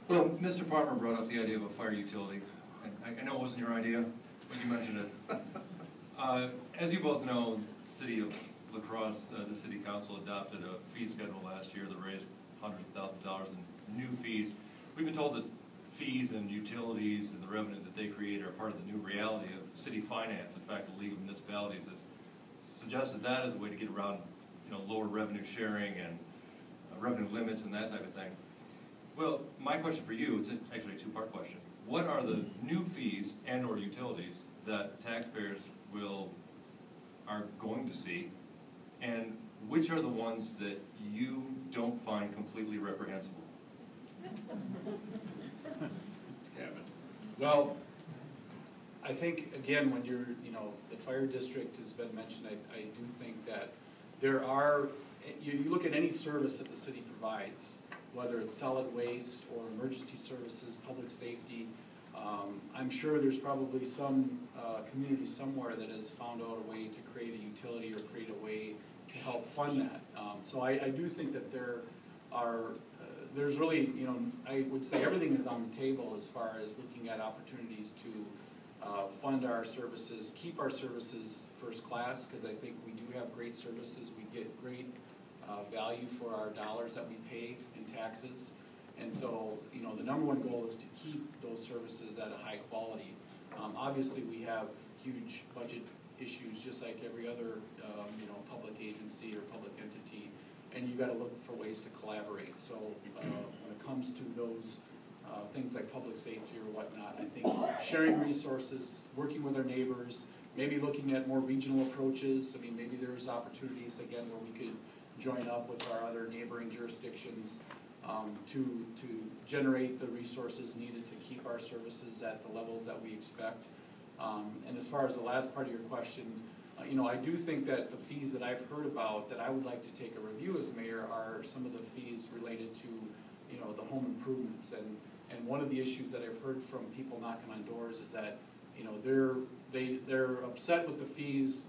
Well, Mr. Farmer brought up the idea of a fire utility, and I know it wasn't your idea, but you mentioned it. As you both know, the city of La Crosse, the city council adopted a fee schedule last year that raised hundreds of thousands of dollars in new fees. We've been told that fees and utilities and the revenues that they create are part of the new reality of city finance. In fact, the League of Municipalities has suggested that as a way to get around, lower revenue sharing and revenue limits and that type of thing. Well, my question for you, it's actually a two-part question. What are the new fees and/or utilities that taxpayers are going to see, and which are the ones that you don't find completely reprehensible? Well, I think, again, when you're, the fire district has been mentioned, I do think that there are, you look at any service that the city provides, whether it's solid waste or emergency services, public safety, I'm sure there's probably some community somewhere that has found out a way to create a utility or create a way to help fund that. So I do think that there are, there's really, I would say everything is on the table as far as looking at opportunities to fund our services, keep our services first class, because I think we do have great services. We get great value for our dollars that we pay in taxes. And so, the number one goal is to keep those services at a high quality. Obviously, we have huge budget issues, just like every other, public agency or public entity, and you've got to look for ways to collaborate. So, when it comes to those things like public safety or whatnot, I think sharing resources, working with our neighbors, maybe looking at more regional approaches. I mean, maybe there's opportunities, again, where we could join up with our other neighboring jurisdictions to generate the resources needed to keep our services at the levels that we expect. And as far as the last part of your question, I do think that the fees that I've heard about that I would like to take a review as mayor are some of the fees related to, the home improvements. And one of the issues that I've heard from people knocking on doors is that, they're upset with the fees.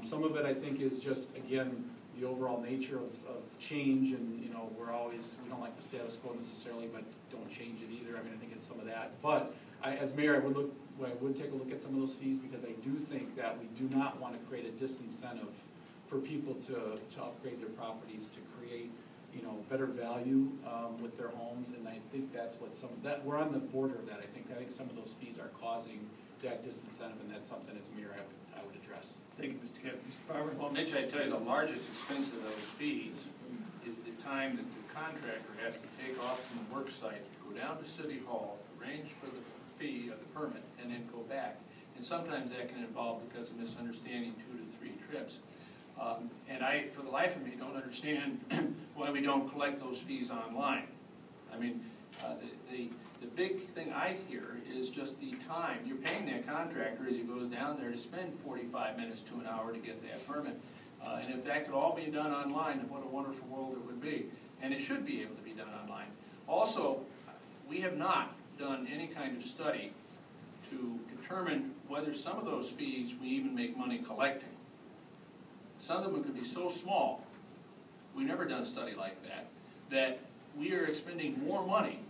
Some of it I think is just, again, the overall nature of change, and we don't like the status quo necessarily, but don't change it either. I mean, I think it's some of that. But as mayor, I would take a look at some of those fees, because I do think that we do not want to create a disincentive for people to upgrade their properties, to create better value with their homes, and I think that's what we're on the border of that. I think some of those fees are causing that disincentive, and that's something as mayor I would address. Thank you, Mr. Kemp. Mr. Farmer? Well, Mitch, I tell you, the largest expense of those fees is the time that the contractor has to take off from the work site, go down to City Hall, arrange for the fee of the permit, and then go back. And sometimes that can involve, because of misunderstanding, 2 to 3 trips. And I, for the life of me, don't understand why we don't collect those fees online. I mean, the big thing I hear is just the time. You're paying that contractor as he goes down there to spend 45 minutes to an hour to get that permit. And if that could all be done online, what a wonderful world it would be. And it should be able to be done online. Also, we have not done any kind of study to determine whether some of those fees we even make money collecting. Some of them could be so small, we've never done a study like that, that we are expending more money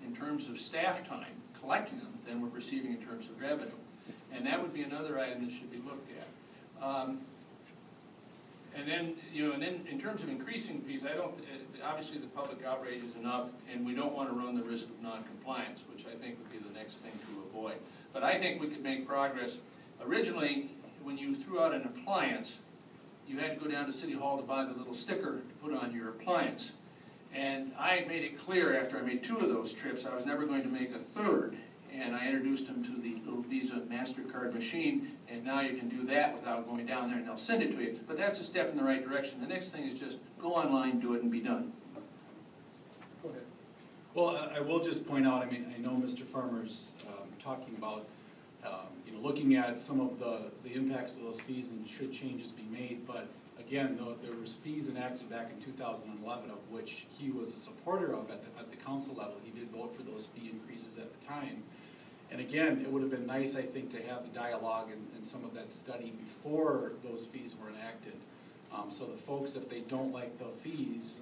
in terms of staff time collecting them than we're receiving in terms of revenue. And that would be another item that should be looked at. And then in terms of increasing fees, obviously the public outrage is enough, and we don't want to run the risk of non-compliance, which I think would be the next thing to avoid. But I think we could make progress. Originally, when you threw out an appliance, you had to go down to City Hall to buy the little sticker to put on your appliance. And I made it clear after I made 2 of those trips I was never going to make a third. And I introduced them to the little Visa MasterCard machine, and now you can do that without going down there, and they'll send it to you. But that's a step in the right direction. The next thing is just go online, do it, and be done. Go ahead. Well, I will just point out, I mean, I know Mr. Farmer's talking about looking at some of the impacts of those fees and should changes be made, but again, there was fees enacted back in 2011 of which he was a supporter of at the council level. He did vote for those fee increases at the time. And again, it would have been nice, I think, to have the dialogue and some of that study before those fees were enacted. So the folks, if they don't like the fees,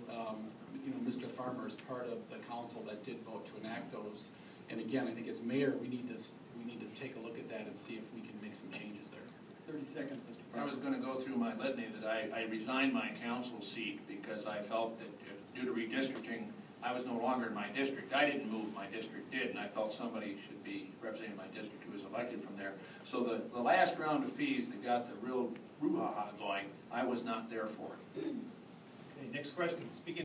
you know, Mr. Farmer is part of the council that did vote to enact those. And again, I think as mayor, we need to take a look at that and see if we can make some changes there. 30 seconds, Mr. I was gonna go through my litany that I resigned my council seat because I felt that due to redistricting, I was no longer in my district. I didn't move, my district did, and I felt somebody should be representing my district who was elected from there. So the last round of fees that got the real brouhaha going, I was not there for. Okay, next question. Speaking